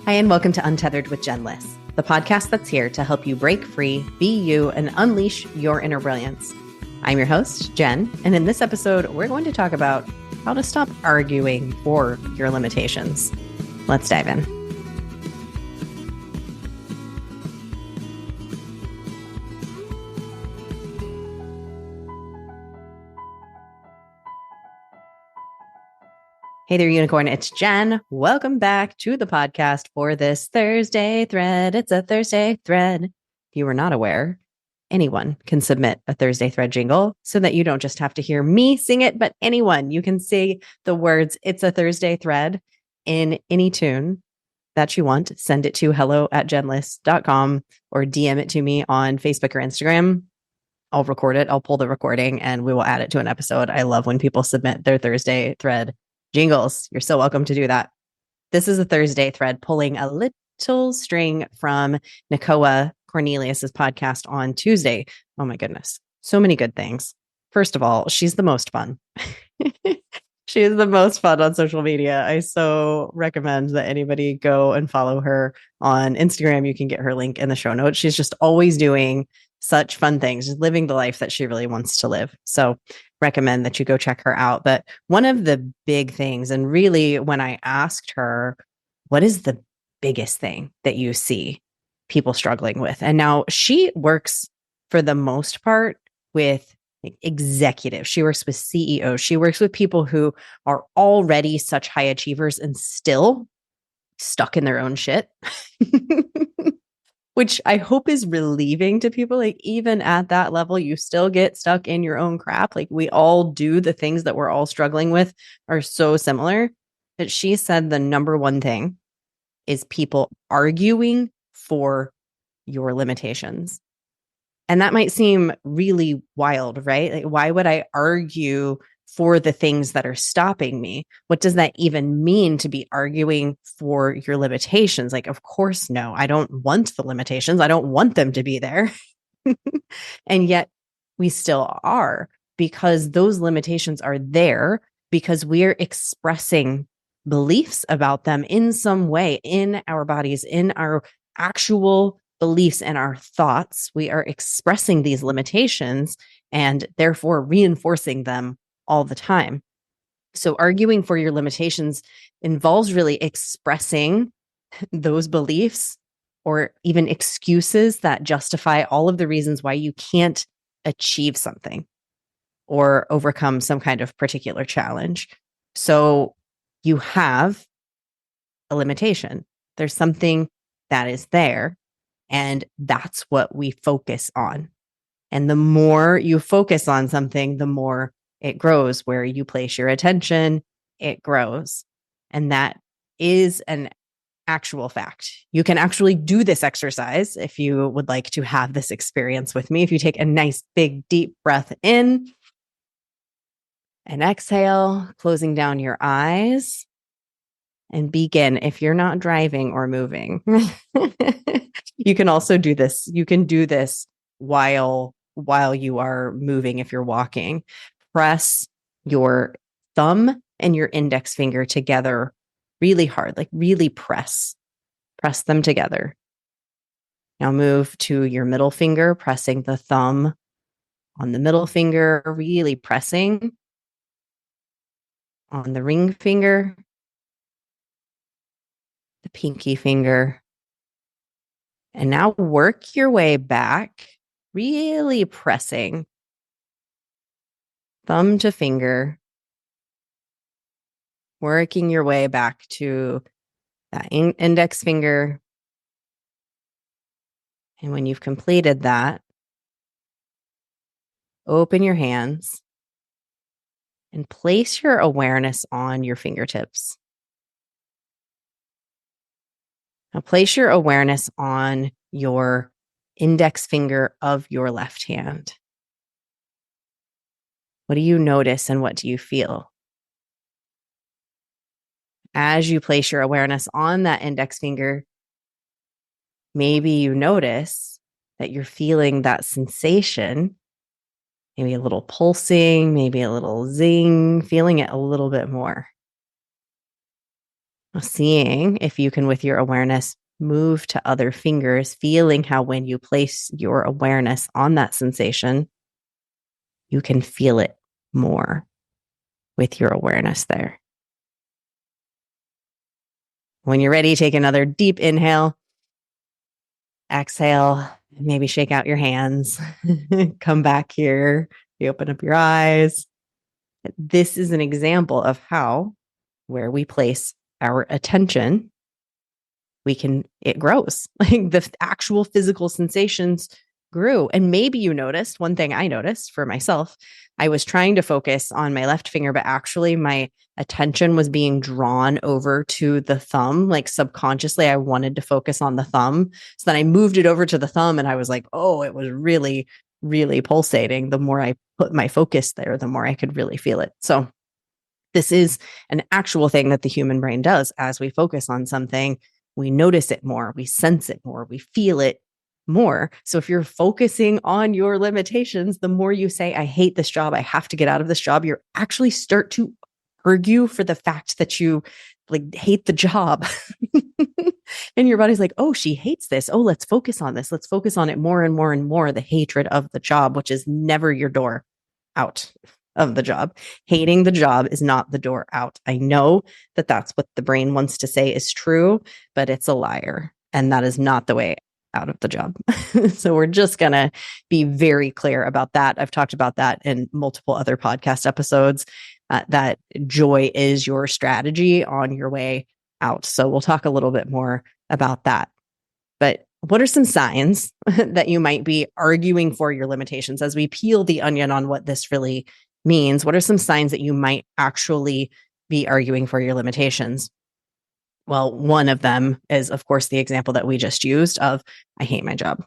Hi, and welcome to Untethered with Jen Liss, the podcast that's here to help you break free, be you, and unleash your inner brilliance. I'm your host, Jen, and in this episode, we're going to talk about how to stop arguing for your limitations. Let's dive in. Hey there, Unicorn. It's Jen. Welcome back to the podcast for this Thursday thread. It's a Thursday thread. If you were not aware, anyone can submit a Thursday thread jingle so that you don't just have to hear me sing it, but anyone. You can say the words, "It's a Thursday thread" in any tune that you want. Send it to hello@jenliss.com or DM it to me on Facebook or Instagram. I'll record it. I'll pull the recording and we will add it to an episode. I love when people submit their Thursday thread jingles. You're so welcome to do that. This is a Thursday thread pulling a little string from Nicoa Cornelius's podcast on Tuesday. Oh my goodness. So many good things. First of all, she's the most fun. She is the most fun on social media. I so recommend that anybody go and follow her on Instagram. You can get her link in the show notes. She's just always doing such fun things, just living the life that she really wants to live. So recommend that you go check her out. But one of the big things, and really when I asked her, what is the biggest thing that you see people struggling with? And now she works for the most part with executives. She works with CEOs. She works with people who are already such high achievers and still stuck in their own shit. Which I hope is relieving to people. Like, even at that level, you still get stuck in your own crap. Like, we all do. The things that we're all struggling with are so similar. But she said the number one thing is people arguing for your limitations. And that might seem really wild, right? Like, why would I argue for the things that are stopping me? What does that even mean to be arguing for your limitations? Like, of course, no, I don't want the limitations. I don't want them to be there. And yet we still are, because those limitations are there because we're expressing beliefs about them in some way in our bodies, in our actual beliefs and our thoughts. We are expressing these limitations and therefore reinforcing them all the time. So arguing for your limitations involves really expressing those beliefs or even excuses that justify all of the reasons why you can't achieve something or overcome some kind of particular challenge. So you have a limitation. There's something that is there, and that's what we focus on. And the more you focus on something, the more it grows. Where you place your attention, it grows. And that is an actual fact. You can actually do this exercise if you would like to have this experience with me. If you take a nice, big, deep breath in and exhale, closing down your eyes, and begin. If you're not driving or moving, you can also do this. You can do this while you are moving. If you're walking, press your thumb and your index finger together really hard, like really press them together. Now move to your middle finger, pressing the thumb on the middle finger, really pressing on the ring finger, the pinky finger. And now work your way back, really pressing thumb to finger, working your way back to that index finger. And when you've completed that, open your hands and place your awareness on your fingertips. Now place your awareness on your index finger of your left hand. What do you notice and what do you feel? As you place your awareness on that index finger, maybe you notice that you're feeling that sensation, maybe a little pulsing, maybe a little zing, feeling it a little bit more. Seeing if you can, with your awareness, move to other fingers, feeling how when you place your awareness on that sensation, you can feel it more with your awareness there. When you're ready, take another deep inhale, exhale, maybe shake out your hands, come back here, you open up your eyes. This is an example of how, where we place our attention, it grows. Like the actual physical sensations grew. And maybe you noticed one thing I noticed for myself. I was trying to focus on my left finger, but actually my attention was being drawn over to the thumb. Like subconsciously, I wanted to focus on the thumb. So then I moved it over to the thumb and I was like, oh, it was really, really pulsating. The more I put my focus there, the more I could really feel it. So this is an actual thing that the human brain does. As we focus on something, we notice it more, we sense it more, we feel it more. So if you're focusing on your limitations, the more you say, I hate this job, I have to get out of this job, you actually start to argue for the fact that you like hate the job. And your body's like, oh, she hates this. Oh, let's focus on this. Let's focus on it more and more and more. The hatred of the job, which is never your door out of the job. Hating the job is not the door out. I know that that's what the brain wants to say is true, but it's a liar. And that is not the way out of the job. So we're just going to be very clear about that. I've talked about that in multiple other podcast episodes, that joy is your strategy on your way out. So we'll talk a little bit more about that. But what are some signs that you might be arguing for your limitations as we peel the onion on what this really means? What are some signs that you might actually be arguing for your limitations? Well, one of them is, of course, the example that we just used of, I hate my job.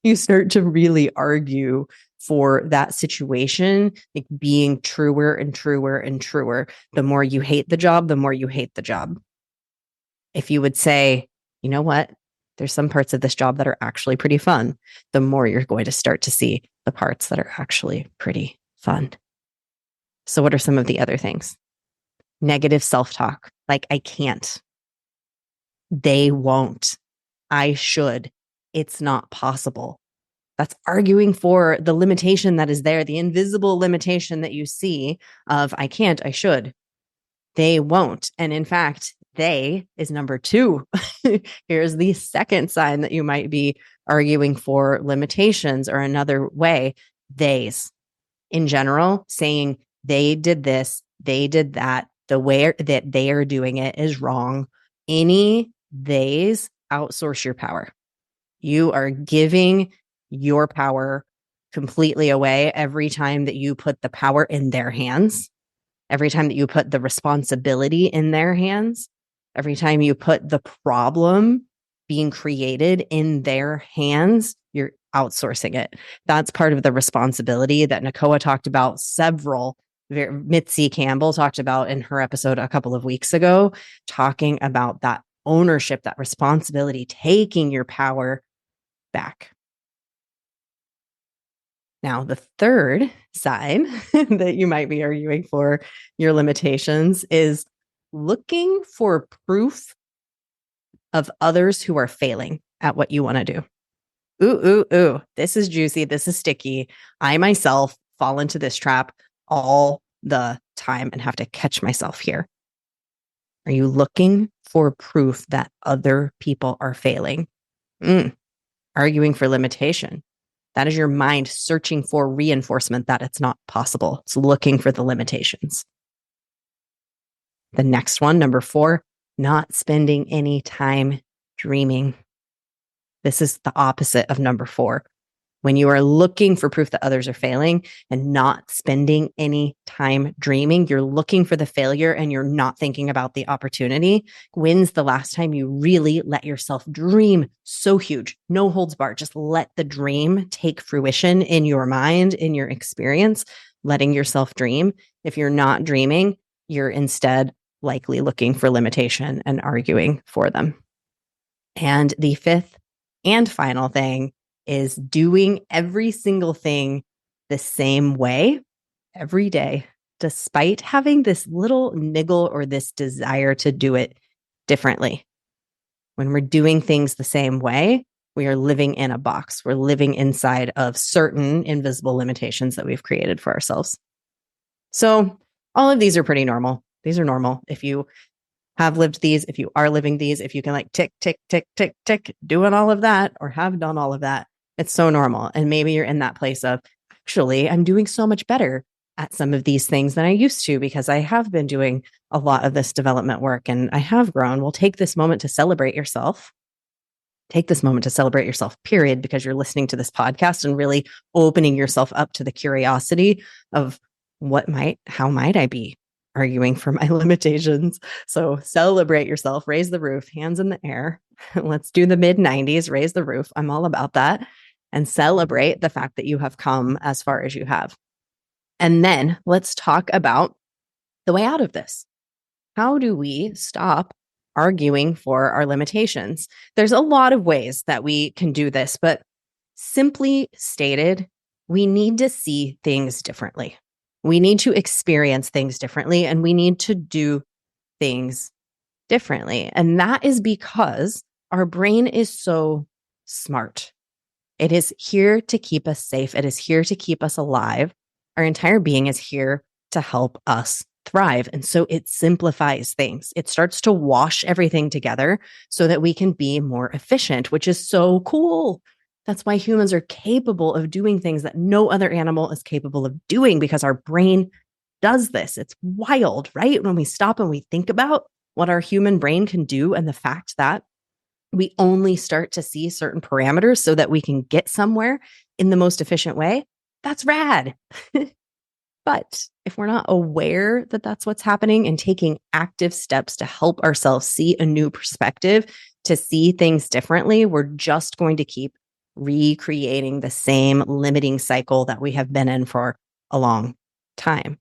You start to really argue for that situation, like being truer and truer and truer. The more you hate the job, the more you hate the job. If you would say, you know what? There's some parts of this job that are actually pretty fun, the more you're going to start to see the parts that are actually pretty fun. So what are some of the other things? Negative self-talk, like I can't, they won't, I should, it's not possible. That's arguing for the limitation that is there, the invisible limitation that you see of I can't, I should, they won't. And in fact, they is number 2. Here's the second sign that you might be arguing for limitations, or another way, theys. In general, saying they did this, they did that, the way that they are doing it is wrong. Any theys outsource your power. You are giving your power completely away every time that you put the power in their hands. Every time that you put the responsibility in their hands, every time you put the problem being created in their hands, you're outsourcing it. That's part of the responsibility that Nicoa talked about Mitzi Campbell talked about in her episode a couple of weeks ago, talking about that ownership, that responsibility, taking your power back. Now, the third sign that you might be arguing for your limitations is looking for proof of others who are failing at what you want to do. Ooh, this is juicy. This is sticky. I myself fall into this trap all the time and have to catch myself here. Are you looking for proof that other people are failing? Arguing for limitation. That is your mind searching for reinforcement that it's not possible. It's looking for the limitations. The next one, number 4, not spending any time dreaming. This is the opposite of number 4. When you are looking for proof that others are failing and not spending any time dreaming, you're looking for the failure and you're not thinking about the opportunity. When's the last time you really let yourself dream so huge? No holds barred. Just let the dream take fruition in your mind, in your experience, letting yourself dream. If you're not dreaming, you're instead likely looking for limitation and arguing for them. And the 5th and final thing is doing every single thing the same way every day despite having this little niggle or this desire to do it differently. When we're doing things the same way, we are living in a box. We're living inside of certain invisible limitations that we've created for ourselves. So all of these are pretty normal. These are normal. If you have lived these, if you are living these, if you can like tick, tick, tick, tick, tick, doing all of that or have done all of that, it's so normal. And maybe you're in that place of, actually, I'm doing so much better at some of these things than I used to because I have been doing a lot of this development work and I have grown. Well, take this moment to celebrate yourself. Take this moment to celebrate yourself, period, because you're listening to this podcast and really opening yourself up to the curiosity of how might I be arguing for my limitations? So celebrate yourself, raise the roof, hands in the air. Let's do the mid 90s, raise the roof. I'm all about that. And celebrate the fact that you have come as far as you have. And then let's talk about the way out of this. How do we stop arguing for our limitations? There's a lot of ways that we can do this, but simply stated, we need to see things differently. We need to experience things differently, and we need to do things differently. And that is because our brain is so smart. It is here to keep us safe. It is here to keep us alive. Our entire being is here to help us thrive. And so it simplifies things. It starts to wash everything together so that we can be more efficient, which is so cool. That's why humans are capable of doing things that no other animal is capable of doing, because our brain does this. It's wild, right? When we stop and we think about what our human brain can do and the fact that we only start to see certain parameters so that we can get somewhere in the most efficient way, that's rad. But if we're not aware that that's what's happening and taking active steps to help ourselves see a new perspective, to see things differently, we're just going to keep recreating the same limiting cycle that we have been in for a long time.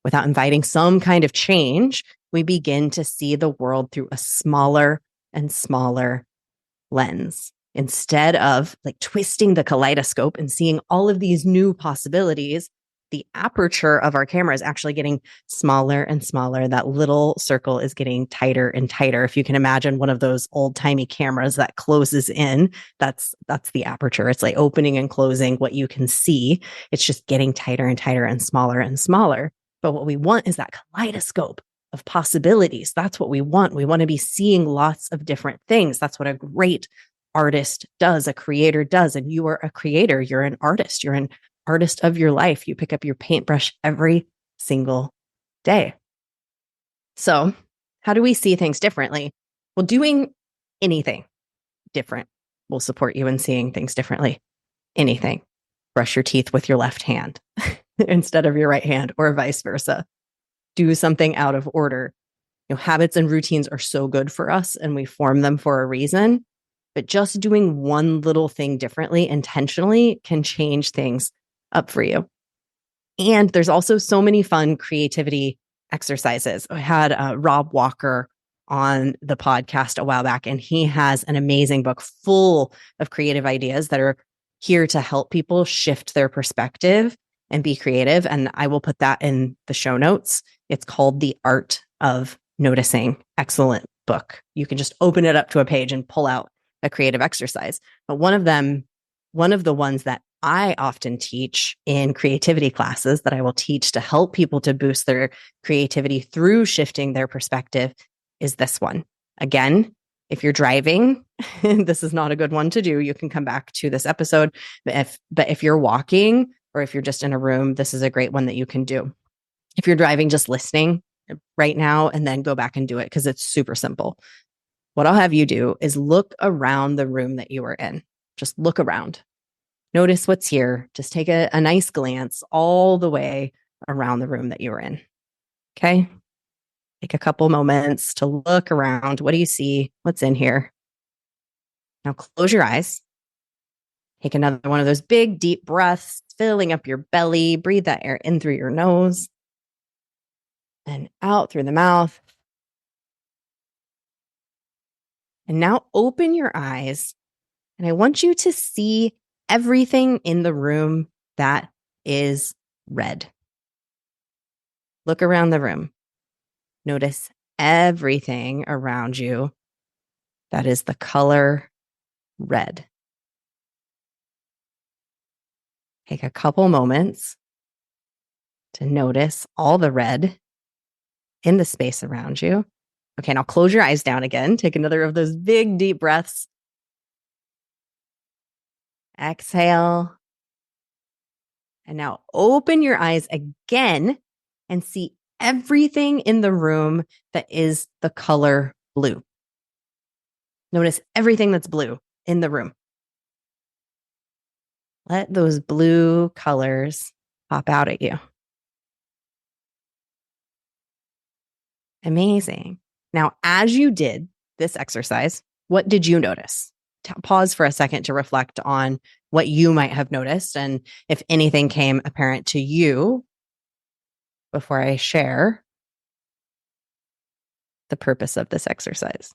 Without inviting some kind of change, we begin to see the world through a smaller and smaller lens. Instead of like twisting the kaleidoscope and seeing all of these new possibilities, the aperture of our camera is actually getting smaller and smaller. That little circle is getting tighter and tighter. If you can imagine one of those old timey cameras that closes in, that's the aperture. It's like opening and closing what you can see. It's just getting tighter and tighter and smaller and smaller. But what we want is that kaleidoscope of possibilities. That's what we want. We want to be seeing lots of different things. That's what a great artist does, a creator does. And you are a creator. You're an artist. You're an artist of your life. You pick up your paintbrush every single day. So how do we see things differently? Well, doing anything different will support you in seeing things differently. Anything. Brush your teeth with your left hand instead of your right hand, or vice versa. Do something out of order. Habits and routines are so good for us and we form them for a reason, but just doing one little thing differently intentionally can change things up for you. And there's also so many fun creativity exercises. I had Rob Walker on the podcast a while back, and he has an amazing book full of creative ideas that are here to help people shift their perspective and be creative. And I will put that in the show notes. It's called The Art of Noticing. Excellent book. You can just open it up to a page and pull out a creative exercise. But one of the ones that I often teach in creativity classes that I will teach to help people to boost their creativity through shifting their perspective is this one. Again, if you're driving, this is not a good one to do. You can come back to this episode. But if you're walking or if you're just in a room, this is a great one that you can do. If you're driving, just listening right now and then go back and do it because it's super simple. What I'll have you do is look around the room that you are in. Just look around. Notice what's here. Just take a nice glance all the way around the room that you are in. Okay? Take a couple moments to look around. What do you see? What's in here? Now close your eyes. Take another one of those big, deep breaths, filling up your belly. Breathe that air in through your nose and out through the mouth. And now open your eyes. And I want you to see everything in the room that is red. Look around the room. Notice everything around you that is the color red. Take a couple moments to notice all the red in the space around you. Okay, now close your eyes down again. Take another of those big, deep breaths. Exhale. And now open your eyes again and see everything in the room that is the color blue. Notice everything that's blue in the room. Let those blue colors pop out at you. Amazing. Now, as you did this exercise, what did you notice? Pause for a second to reflect on what you might have noticed and if anything came apparent to you before I share the purpose of this exercise.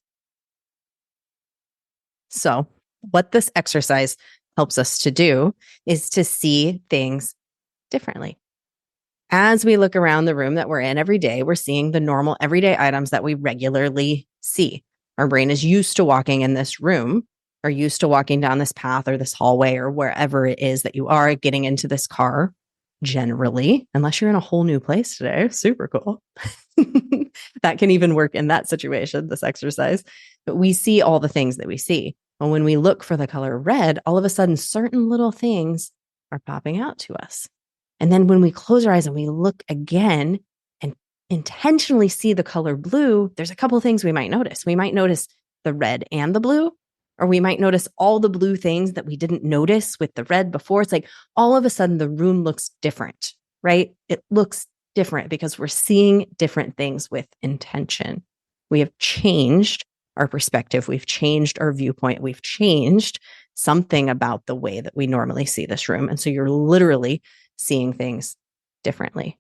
So, what this exercise helps us to do is to see things differently. As we look around the room that we're in every day, we're seeing the normal everyday items that we regularly see. Our brain is used to walking in this room or used to walking down this path or this hallway or wherever it is that you are getting into this car generally, unless you're in a whole new place today. Super cool. That can even work in that situation, this exercise. But we see all the things that we see. And when we look for the color red, all of a sudden, certain little things are popping out to us. And then when we close our eyes and we look again and intentionally see the color blue, there's a couple of things we might notice. We might notice the red and the blue, or we might notice all the blue things that we didn't notice with the red before. It's like all of a sudden the room looks different, right? It looks different because we're seeing different things with intention. We have changed our perspective. We've changed our viewpoint. We've changed something about the way that we normally see this room. And so you're literally seeing things differently.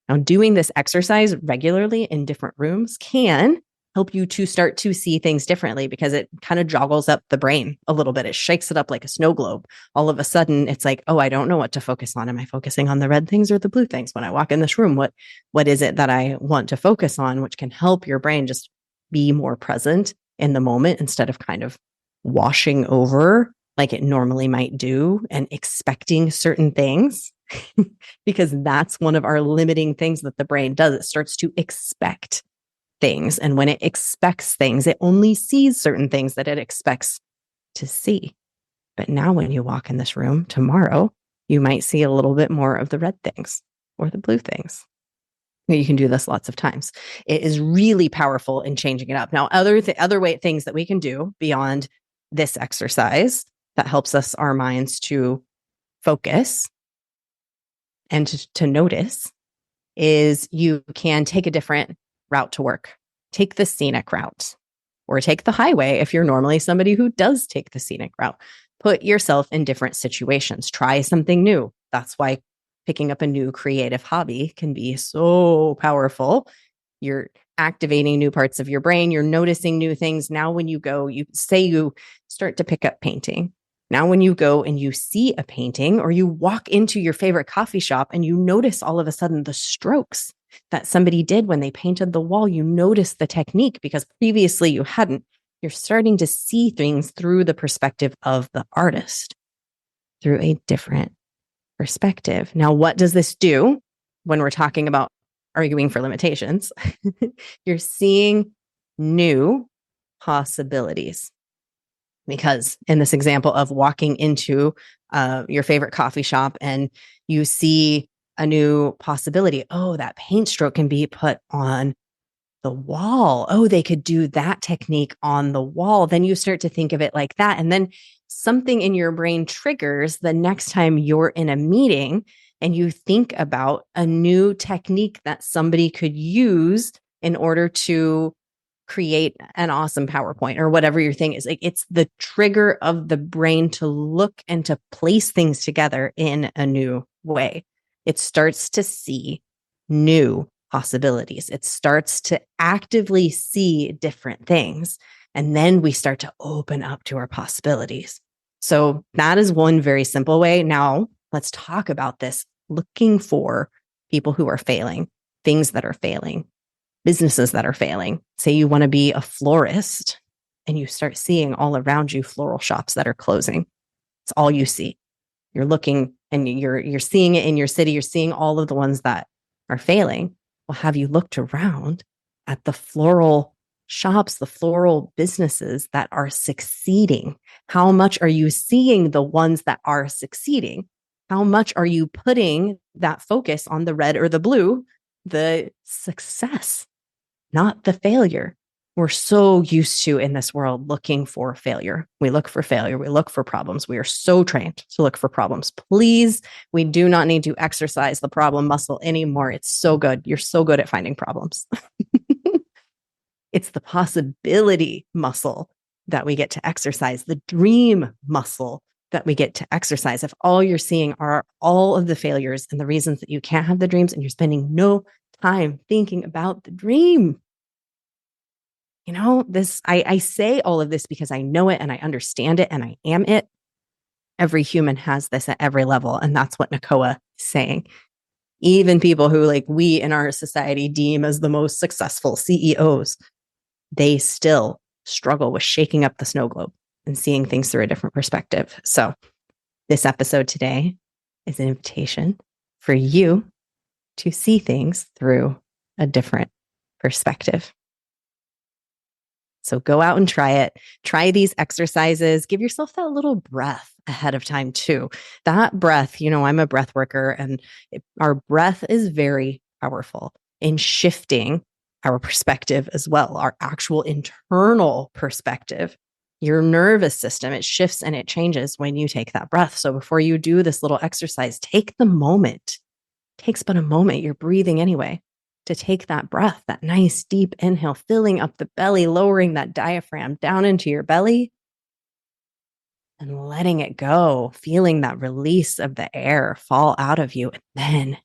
Now, doing this exercise regularly in different rooms can help you to start to see things differently because it kind of joggles up the brain a little bit. It shakes it up like a snow globe. All of a sudden, it's like, oh, I don't know what to focus on. Am I focusing on the red things or the blue things? When I walk in this room, what is it that I want to focus on, which can help your brain just be more present in the moment instead of kind of washing over like it normally might do and expecting certain things. Because that's one of our limiting things that the brain does. It starts to expect things. And when it expects things, it only sees certain things that it expects to see. But now when you walk in this room tomorrow, you might see a little bit more of the red things or the blue things. You can do this lots of times. It is really powerful in changing it up. Now, other things that we can do beyond this exercise that helps us, our minds, to focus and to notice is you can take a different route to work. Take the scenic route or take the highway if you're normally somebody who does take the scenic route. Put yourself in different situations. Try something new. That's why picking up a new creative hobby can be so powerful. You're activating new parts of your brain. You're noticing new things. Now, when you go, you start to pick up painting. Now, when you go and you see a painting or you walk into your favorite coffee shop and you notice all of a sudden the strokes that somebody did when they painted the wall, you notice the technique because previously you hadn't. You're starting to see things through the perspective of the artist, through a different perspective. Now, what does this do when we're talking about arguing for limitations? You're seeing new possibilities. Because in this example of walking into your favorite coffee shop and you see a new possibility, oh, that paint stroke can be put on the wall. Oh, they could do that technique on the wall. Then you start to think of it like that. And then something in your brain triggers the next time you're in a meeting and you think about a new technique that somebody could use in order to create an awesome PowerPoint or whatever your thing is. Like it's the trigger of the brain to look and to place things together in a new way. It starts to see new possibilities. It starts to actively see different things. And then we start to open up to our possibilities. So that is one very simple way. Now let's talk about this, looking for people who are failing. things that are failing, businesses that are failing. Say you want to be a florist and you start seeing all around you floral shops that are closing. It's all you see. You're looking and you're seeing it in your city. You're seeing all of the ones that are failing. Well, have you looked around at the floral shops, the floral businesses that are succeeding? How much are you seeing the ones that are succeeding? How much are you putting that focus on the red or the blue, the success, not the failure? We're so used to in this world looking for failure. We look for failure. We look for problems. We are so trained to look for problems. Please, we do not need to exercise the problem muscle anymore. It's so good. You're so good at finding problems. It's the possibility muscle that we get to exercise, the dream muscle that we get to exercise. If all you're seeing are all of the failures and the reasons that you can't have the dreams, and you're spending no time thinking about the dream. You know, I say all of this because I know it and I understand it and I am it. Every human has this at every level. And that's what Nicoa is saying. Even people who like we in our society deem as the most successful CEOs, they still struggle with shaking up the snow globe and seeing things through a different perspective. So this episode today is an invitation for you to see things through a different perspective. So go out and try it. Try these exercises. Give yourself that little breath ahead of time too. That breath, you know, I'm a breath worker, and our breath is very powerful in shifting our perspective as well, our actual internal perspective. Your nervous system, it shifts and it changes when you take that breath. So before you do this little exercise, take the moment. It takes but a moment. You're breathing anyway. To take that breath, that nice deep inhale, filling up the belly, lowering that diaphragm down into your belly and letting it go, feeling that release of the air fall out of you. And then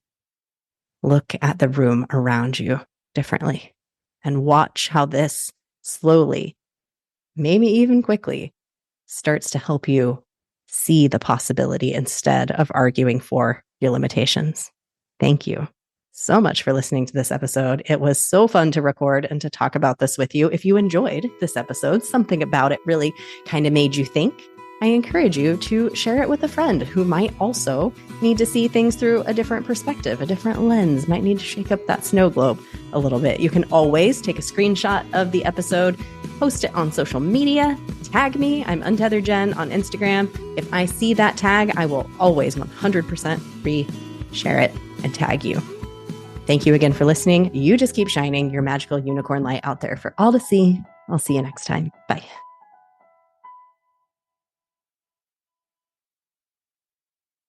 look at the room around you differently and watch how this slowly, maybe even quickly, starts to help you see the possibility instead of arguing for your limitations. Thank you so much for listening to this episode. It was so fun to record and to talk about this with you. If you enjoyed this episode, something about it really kind of made you think, I encourage you to share it with a friend who might also need to see things through a different perspective, a different lens, might need to shake up that snow globe a little bit. You can always take a screenshot of the episode, post it on social media, tag me. I'm UntetheredJen on Instagram. If I see that tag, I will always 100% re-share it and tag you. Thank you again for listening. You just keep shining your magical unicorn light out there for all to see. I'll see you next time. Bye.